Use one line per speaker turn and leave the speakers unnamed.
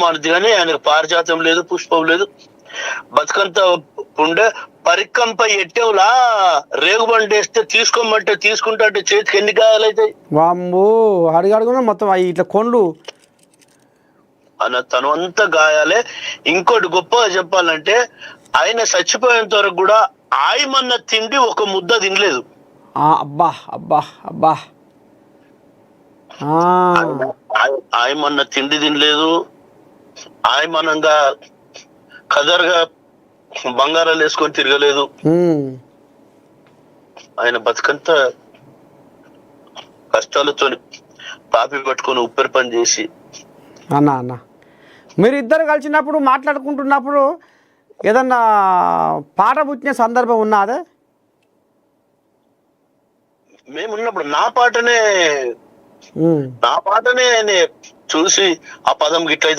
మానది కానీ ఆయనకు పారిజాతం లేదు, పుష్పం లేదు. బతుకంతా ఉండే పరికంపై ఎట్టేవులా రేగుబండి వేస్తే తీసుకోమంటే తీసుకుంటా అంటే చేతికి ఎన్ని గాయాలైతాయి.
వామ్మో అడుగడుగున మొత్తం ఇట్లా కొండ్లు
అన్న తను అంతా గాయాలే. ఇంకోటి గొప్పగా చెప్పాలంటే ఆయన చచ్చిపోయేంత వరకు కూడా ఆయమన్న తిండి ఒక ముద్ద తినలేదు.
అబ్బా అబ్బా అబ్బా
ఆయమన్న తిండి తినలేదు. ఆయమనంగా కదర్గా బంగారాలు వేసుకొని తిరగలేదు. ఆయన బతుకంతా కష్టాలతో పాపి పట్టుకొని ఉప్పరి పని చేసి.
అన్న మీరు ఇద్దరు కలిసినప్పుడు మాట్లాడుకుంటున్నప్పుడు ఏదన్నా పాట పుట్టిన సందర్భం ఉన్నదే?
మేమున్నప్పుడు నా పాటనే చూసి ఆ పదం గిట్లయితే